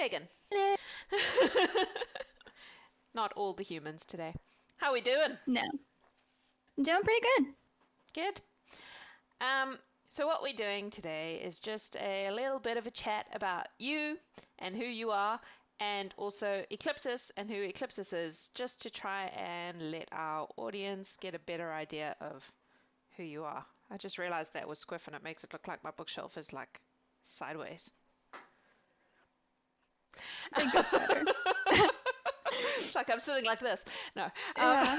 Megan. Hello. Not all the humans today. How we doing? No. I'm doing pretty good. Good. So what we're doing today is just a little bit of a chat about you and who you are, and also Eclipsis and who Eclipsis is, just to try and let our audience get a better idea of who you are. I just realized that was Squiff and it makes it look like my bookshelf is like sideways. I think that's better. It's like I'm sitting like this. No. Yeah.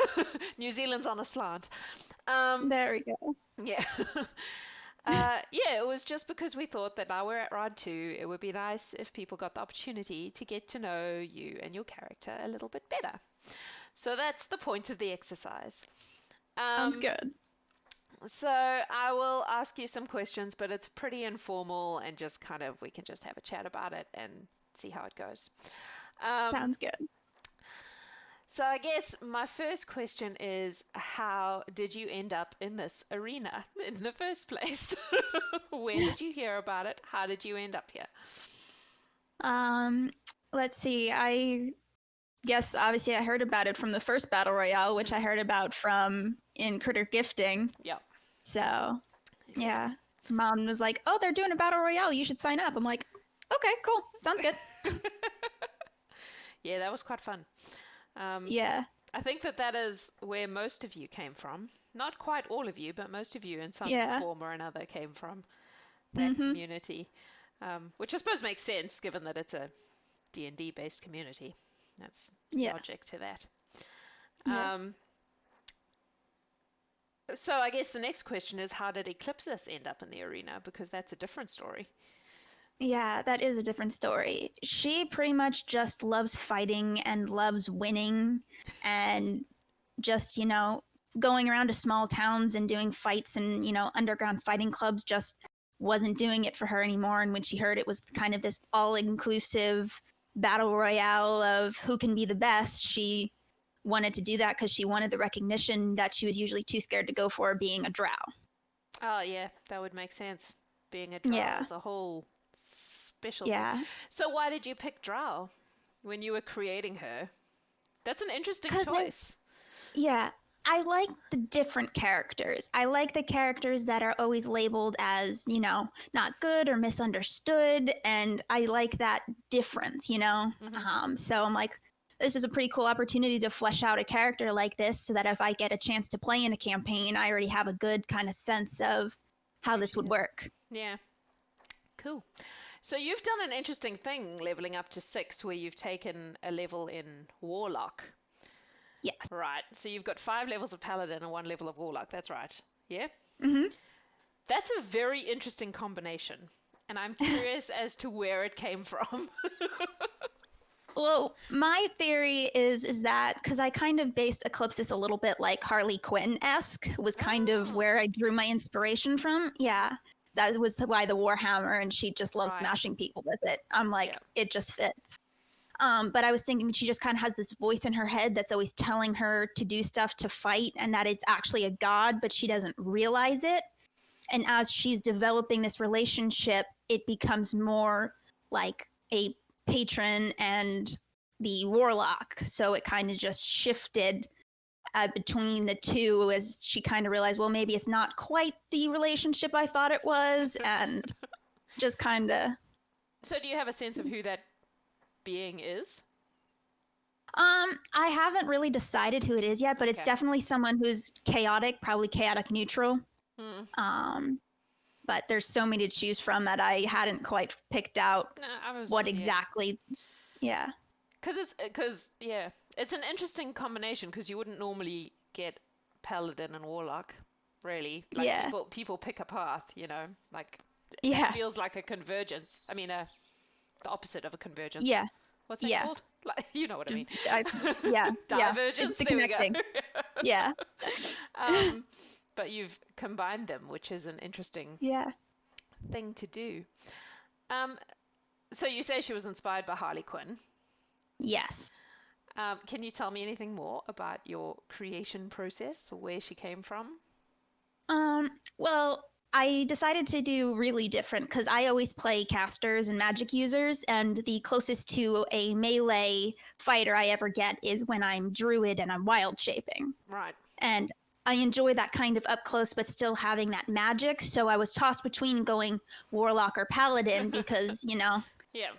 New Zealand's on a slant. There we go. Yeah. It was just because we thought that now we're at round 2, it would be nice if people got the opportunity to get to know you and your character a little bit better. So that's the point of the exercise. Sounds good. So I will ask you some questions, but it's pretty informal and just kind of, we can just have a chat about it and see how it goes. Sounds good. So I guess my first question is, how did you end up in this arena in the first place? Where did you hear about it? How did you end up here? Let's see. I guess obviously I heard about it from the first battle royale, which I heard about from in Critter Gifting. Yeah. So, yeah. Mom was like, "Oh, they're doing a battle royale. You should sign up." I'm like, "Okay, cool. Sounds good." Yeah, that was quite fun. Yeah. I think that is where most of you came from. Not quite all of you, but most of you in some form or another came from that community, which I suppose makes sense given that it's a D&D based community. That's logic to that. So I guess the next question is, how did Eclipsis end up in the arena? Because that's a different story. Yeah, that is a different story. She pretty much just loves fighting and loves winning and just, going around to small towns and doing fights and, underground fighting clubs just wasn't doing it for her anymore. And when she heard it was kind of this all-inclusive battle royale of who can be the best, she wanted to do that because she wanted the recognition that she was usually too scared to go for, being a drow. Oh, yeah, that would make sense. Being a drow is a whole specialty. Yeah. So why did you pick drow when you were creating her? That's an interesting choice. I like the different characters. I like the characters that are always labeled as, not good or misunderstood. And I like that difference, So I'm like, this is a pretty cool opportunity to flesh out a character like this so that if I get a chance to play in a campaign, I already have a good kind of sense of how this would work. Yeah. Cool. So you've done an interesting thing leveling up to 6 where you've taken a level in warlock. Yes. Right. So you've got 5 levels of paladin and 1 level of warlock. That's right. Yeah? Mm-hmm. That's a very interesting combination. And I'm curious as to where it came from. Well, my theory is that because I kind of based Eclipsis a little bit like Harley Quinn-esque, was kind of where I drew my inspiration from. Yeah. That was why the Warhammer, and she just loves smashing people with it. I'm like, it just fits. But I was thinking she just kind of has this voice in her head that's always telling her to do stuff to fight, and that it's actually a god, but she doesn't realize it. And as she's developing this relationship, it becomes more like a patron and the warlock. So it kind of just shifted between the two as she kind of realized, well, maybe it's not quite the relationship I thought it was, and just kind of. So do you have a sense of who that being is? I haven't really decided who it is yet, but it's definitely someone who's chaotic, probably chaotic neutral. But there's so many to choose from that I hadn't quite picked out what exactly. Yeah. Because it's an interesting combination because you wouldn't normally get paladin and warlock, really. Like people pick a path, like it feels like a convergence. I mean, the opposite of a convergence. Yeah. What's that called? Like, you know what I mean? Divergence. There connecting. We go. Yeah. But you've combined them, which is an interesting thing to do. So you say she was inspired by Harley Quinn. Yes. Can you tell me anything more about your creation process or where she came from? Well, I decided to do really different because I always play casters and magic users, and the closest to a melee fighter I ever get is when I'm druid and I'm wild shaping. Right. And I enjoy that kind of up close, but still having that magic. So I was tossed between going warlock or paladin because, Yeah.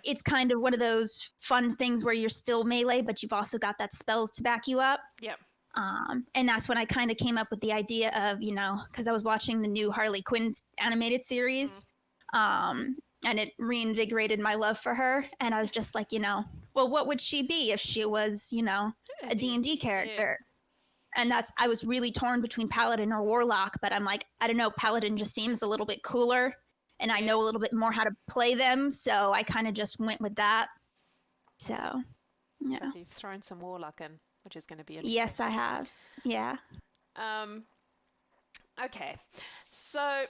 it's kind of one of those fun things where you're still melee, but you've also got that spells to back you up. Yeah. And that's when I kind of came up with the idea of, because I was watching the new Harley Quinn animated series, and it reinvigorated my love for her. And I was just like, well, what would she be if she was, a D&D character? Yeah. And I was really torn between Paladin or Warlock, but I'm like, I don't know, Paladin just seems a little bit cooler, and I know a little bit more how to play them, so I kind of just went with that. So, yeah. But you've thrown some Warlock in, which is going to be interesting. Yes, I have. Yeah. Okay. So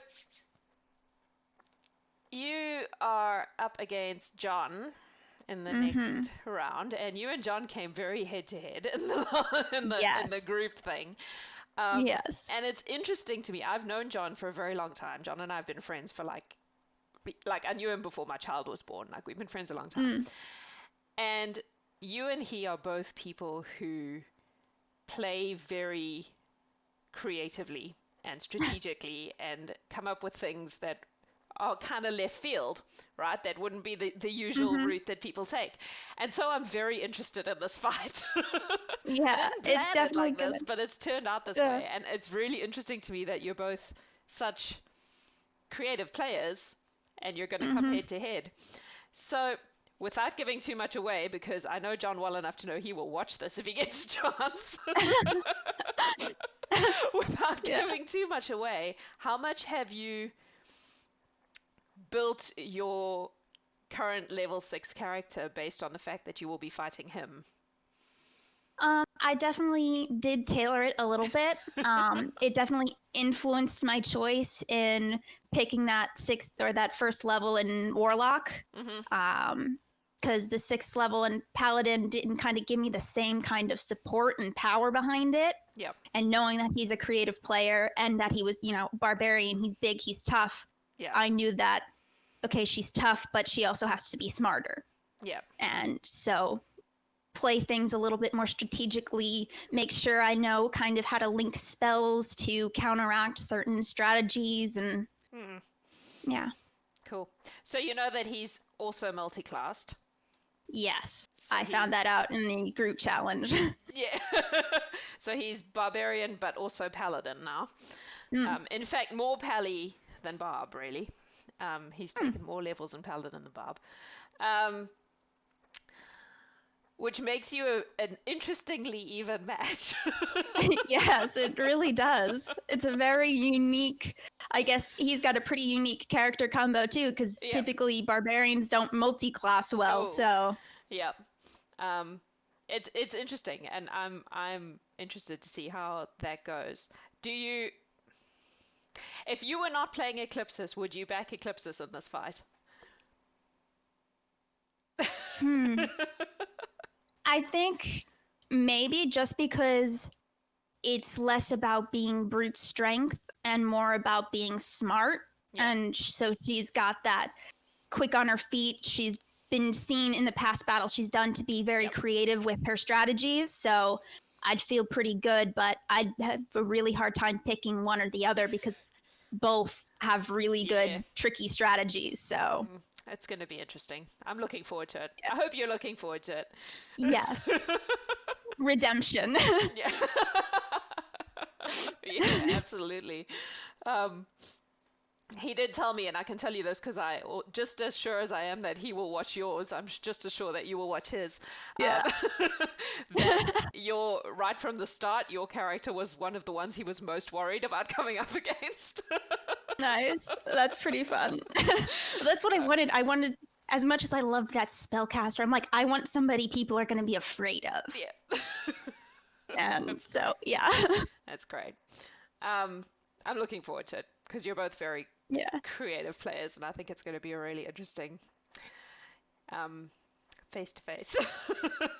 you are up against John in the next round, and you and John came very head to head in the group thing. Yes. And it's interesting to me. I've known John for a very long time. John and I have been friends for like I knew him before my child was born. Like, we've been friends a long time. And you and he are both people who play very creatively and strategically and come up with things that are kind of left field, right? That wouldn't be the usual route that people take. And so I'm very interested in this fight. Yeah, it's definitely like this, but it's turned out this way. And it's really interesting to me that you're both such creative players and you're going to come head to head. So without giving too much away, because I know John well enough to know he will watch this if he gets a chance. Without giving too much away, how much have you built your current level 6 character based on the fact that you will be fighting him? I definitely did tailor it a little bit. It definitely influenced my choice in picking that 6th or that 1st level in Warlock. Because the 6th level in Paladin didn't kind of give me the same kind of support and power behind it. Yep. And knowing that he's a creative player and that he was, barbarian, he's big, he's tough. Yeah. I knew that, okay, she's tough, but she also has to be smarter. Yeah. And so play things a little bit more strategically, make sure I know kind of how to link spells to counteract certain strategies, and yeah. Cool. So you know that he's also multi-classed? Yes. So I found that out in the group challenge. Yeah. So he's barbarian, but also paladin now. In fact, more pally than barb, really. He's taken more levels in paladin than barb. Which makes you an interestingly even match. Yes, it really does. It's a very unique, I guess he's got a pretty unique character combo too, because typically barbarians don't multi-class well, so. Yeah. It's interesting, and I'm interested to see how that goes. If you were not playing Eclipsis, would you back Eclipsis in this fight? I think maybe just because it's less about being brute strength and more about being smart. Yeah. And so she's got that quick on her feet. She's been seen in the past battles she's done to be very creative with her strategies. So I'd feel pretty good, but I'd have a really hard time picking one or the other because both have really good, tricky strategies. So it's going to be interesting. I'm looking forward to it. I hope you're looking forward to it. Yes. Redemption. Yeah. Yeah, absolutely. He did tell me, and I can tell you this because just as sure as I am that he will watch yours, I'm just as sure that you will watch his. Yeah. That right from the start, your character was one of the ones he was most worried about coming up against. Nice. That's pretty fun. That's what I wanted. I wanted, as much as I loved that spellcaster, I'm like, I want somebody people are going to be afraid of. Yeah. And so, yeah. That's great. I'm looking forward to it because you're both very creative players, and I think it's going to be a really interesting face-to-face.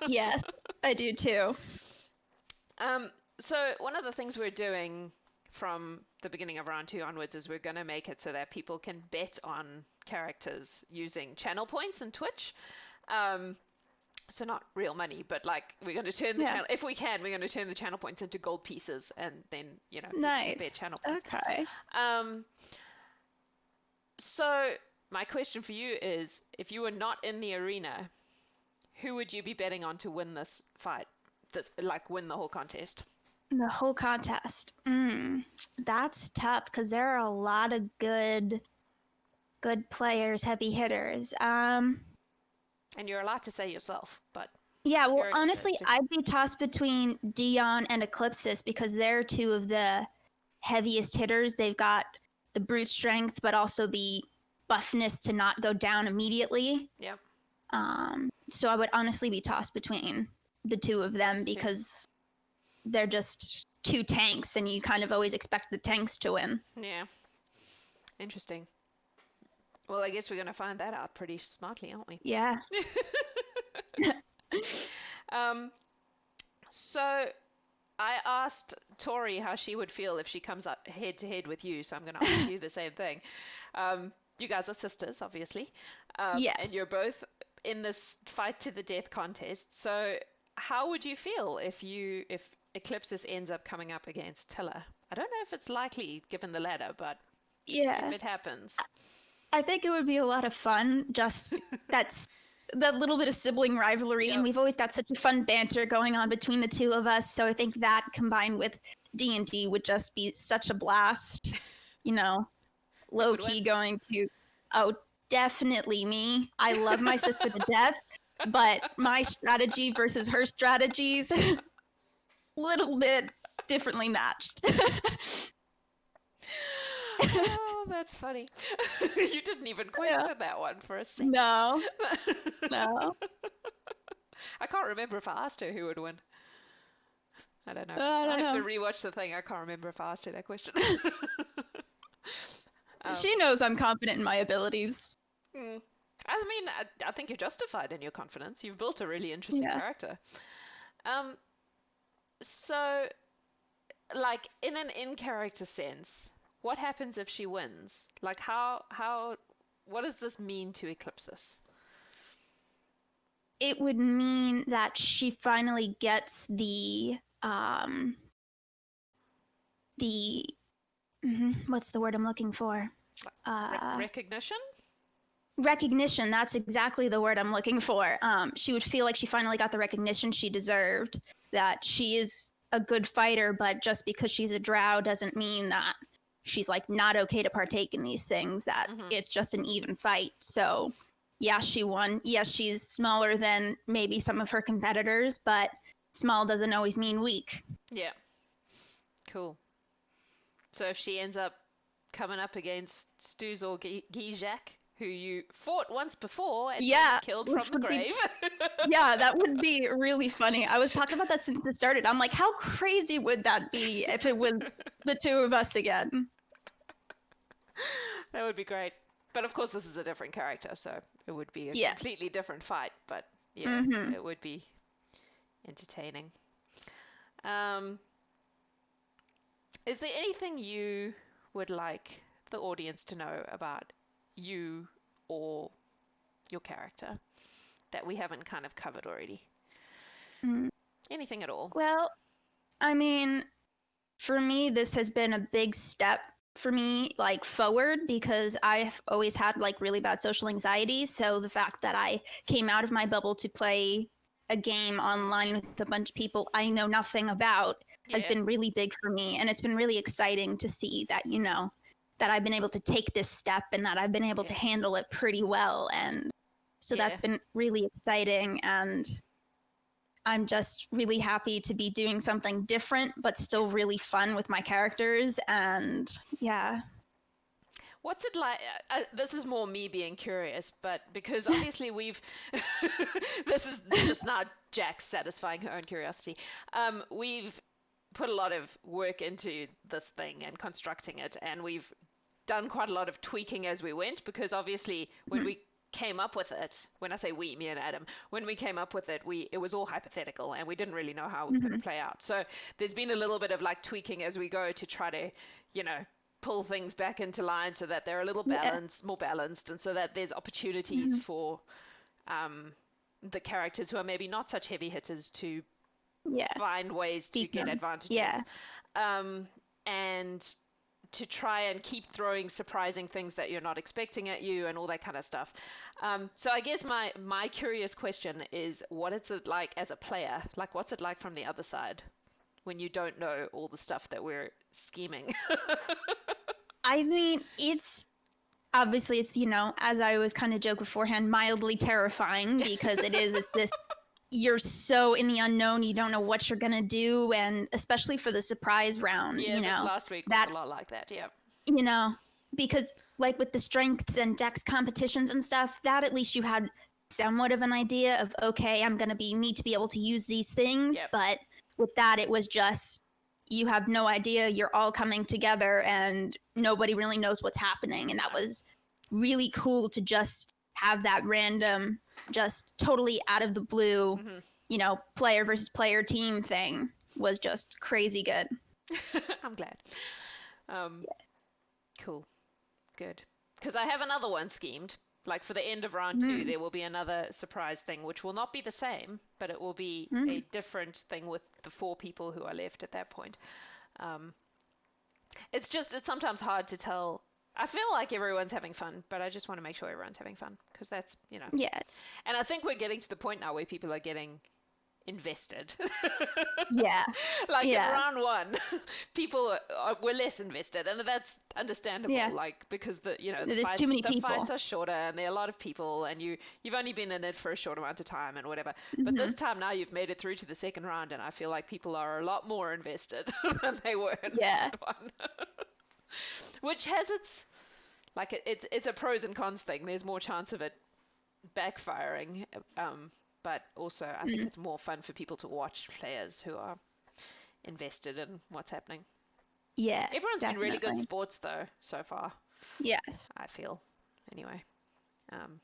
Yes, I do too. So one of the things we're doing from the beginning of round 2 onwards is we're going to make it so that people can bet on characters using channel points in Twitch. So not real money, but like we're going to turn the channel, if we can, we're going to turn the channel points into gold pieces, and then nice. bet channel points. Okay. So my question for you is, if you were not in the arena, who would you be betting on to win this fight? Win the whole contest? The whole contest. That's tough because there are a lot of good players, heavy hitters. And you're allowed to say yourself, but yeah. Well, honestly, I'd be tossed between Dion and Eclipsis because they're two of the heaviest hitters. They've got the brute strength, but also the buffness to not go down immediately. Yep. So I would honestly be tossed between the two of them because they're just two tanks, and you kind of always expect the tanks to win. Yeah. Interesting. Well, I guess we're going to find that out pretty smartly, aren't we? Yeah. So I asked Tori how she would feel if she comes up head to head with you, so I'm going to ask you the same thing. You guys are sisters, obviously. Yes. And you're both in this fight to the death contest. So how would you feel if Eclipsis ends up coming up against Tiller? I don't know if it's likely given the ladder, but if it happens. I think it would be a lot of fun. Just that little bit of sibling rivalry, and we've always got such a fun banter going on between the two of us. So I think that combined with D&D would just be such a blast. Low key going to, definitely me. I love my sister to death, but my strategy versus her strategies, little bit differently matched. Oh, that's funny. You didn't even question that one for a second. No. I can't remember if I asked her who would win. I don't know. I have to rewatch the thing. I can't remember if I asked her that question. She knows I'm confident in my abilities. I mean, I think you're justified in your confidence. You've built a really interesting character. So, like, in an in-character sense, what happens if she wins? Like, what does this mean to Eclipsis? It would mean that she finally gets the what's the word I'm looking for? Recognition? Recognition, that's exactly the word I'm looking for. She would feel like she finally got the recognition she deserved, that she is a good fighter, but just because she's a drow doesn't mean that she's like not okay to partake in these things, that it's just an even fight. So yeah, she won. Yes, she's smaller than maybe some of her competitors, but small doesn't always mean weak. Yeah. Cool. So if she ends up coming up against Stuz or Gijak, who you fought once before and killed from the grave. Yeah, that would be really funny. I was talking about that since it started. I'm like, how crazy would that be if it was the two of us again? That would be great. But of course, this is a different character, so it would be a completely different fight. But yeah, it would be entertaining. Is there anything you would like the audience to know about you or your character that we haven't kind of covered already? Anything at all? Well, I mean, for me, this has been a big step for me, like, forward, because I've always had like really bad social anxiety. So the fact that I came out of my bubble to play a game online with a bunch of people I know nothing about has been really big for me. And it's been really exciting to see that, that I've been able to take this step and that I've been able to handle it pretty well. And so that's been really exciting. And I'm just really happy to be doing something different, but still really fun with my characters. And what's it like? This is more me being curious, but because obviously this is just not Jax satisfying her own curiosity. We've put a lot of work into this thing and constructing it, and we've done quite a lot of tweaking as we went, because obviously when we came up with it, when I say we, me and Adam, when we came up with it, it was all hypothetical and we didn't really know how it was going to play out. So there's been a little bit of like tweaking as we go to try to, you know, pull things back into line so that they're a little more balanced, and so that there's opportunities for the characters who are maybe not such heavy hitters to find ways to get advantages. And to try and keep throwing surprising things that you're not expecting at you and all that kind of stuff. So I guess my curious question is, what is it like as a player? Like, what's it like from the other side when you don't know all the stuff that we're scheming? I mean, it's obviously, you know, as I was kind of joke beforehand, mildly terrifying, because it's this, you're so in the unknown, you don't know what you're gonna do, and especially for the surprise round, you know, last week was a lot like that. You know, because like with the strengths and dex competitions and stuff, that at least you had somewhat of an idea of, okay, I'm gonna need to be able to use these things. But with that, it was just, you have no idea, you're all coming together and nobody really knows what's happening. And that was really cool to just have that random, just totally out of the blue, you know, player versus player team thing was just crazy good. I'm glad. Cool. Good. Because I have another one schemed. Like for the end of round 2, there will be another surprise thing, which will not be the same, but it will be a different thing with the 4 people who are left at that point. It's sometimes hard to tell. I feel like everyone's having fun, but I just want to make sure everyone's having fun, because that's, you know. Yeah. And I think we're getting to the point now where people are getting invested. Yeah. Like in round 1, people were less invested, and that's understandable. Like, because the fights are shorter and there are a lot of people, and you've only been in it for a short amount of time and whatever. But this time now you've made it through to the second round, and I feel like people are a lot more invested than they were in round 1. Which has it's a pros and cons thing. There's more chance of it backfiring, but also I think it's more fun for people to watch players who are invested in what's happening. Yeah, everyone's been really good sports though so far. Yes, I feel anyway.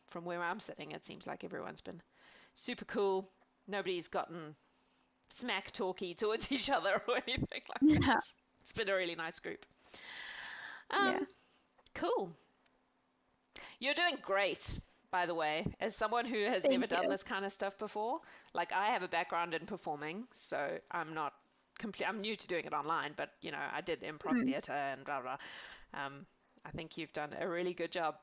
From where I'm sitting, it seems like everyone's been super cool. Nobody's gotten smack talky towards each other or anything like that. It's been a really nice group. Cool. You're doing great, by the way. As someone who has never done this kind of stuff before, like I have a background in performing, so I'm new to doing it online, but you know, I did improv theater and blah blah. I think you've done a really good job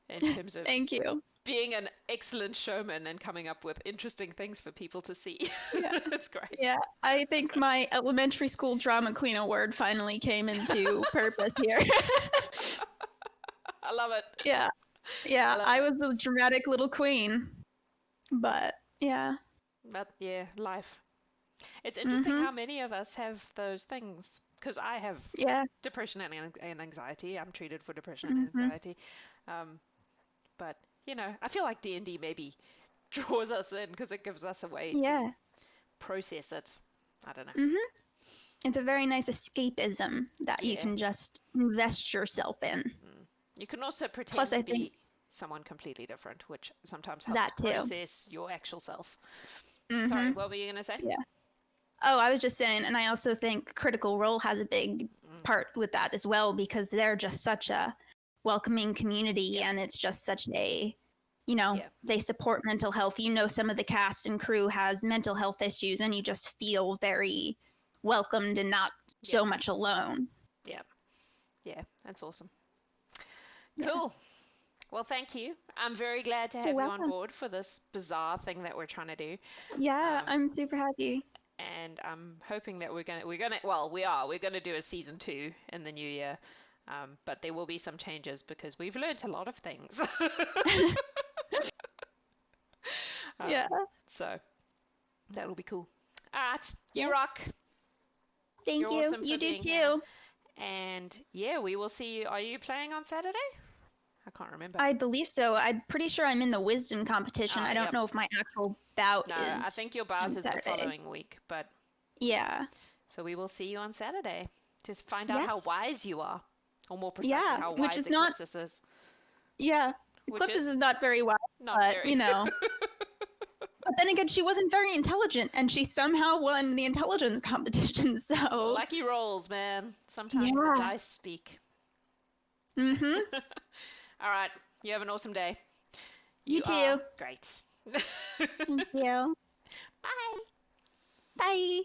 in terms of Thank you. Being an excellent showman and coming up with interesting things for people to see. It's great. Yeah, I think my elementary school drama queen award finally came into purpose here. I love it. Yeah, I was the dramatic little queen, but life. It's interesting how many of us have those things, because I have depression and anxiety. I'm treated for depression and anxiety, but you know, I feel like D&D maybe draws us in because it gives us a way to process it. I don't know. It's a very nice escapism that you can just invest yourself in. You can also pretend to be someone completely different, which sometimes helps process your actual self. Sorry, what were you going to say? Yeah. Oh, I was just saying, and I also think Critical Role has a big part with that as well, because they're just such a welcoming community, and it's just such a, you know, they support mental health. You know, some of the cast and crew has mental health issues, and you just feel very welcomed and not so much alone. Yeah, that's awesome. Cool. Well, thank you. I'm very glad to have you on board for this bizarre thing that we're trying to do. Yeah, I'm super happy. And I'm hoping that we're gonna do a season 2 in the new year. But there will be some changes because we've learned a lot of things. So that'll be cool. All right. You rock. Thank you. Awesome, you do too. Here. And we will see you. Are you playing on Saturday? I can't remember. I believe so. I'm pretty sure I'm in the wisdom competition. I don't know if my actual bout is. No, I think your bout is the following week, but. Yeah. So we will see you on Saturday to find out how wise you are. Or more precisely, how which wise is Eclipsis is. Yeah, Eclipsis is not very well, not but very. you know. But then again, she wasn't very intelligent, and she somehow won the intelligence competition. So Lucky rolls, man. Sometimes the dice speak. Mm-hmm. All right. You have an awesome day. You too. Are great. Thank you. Bye. Bye.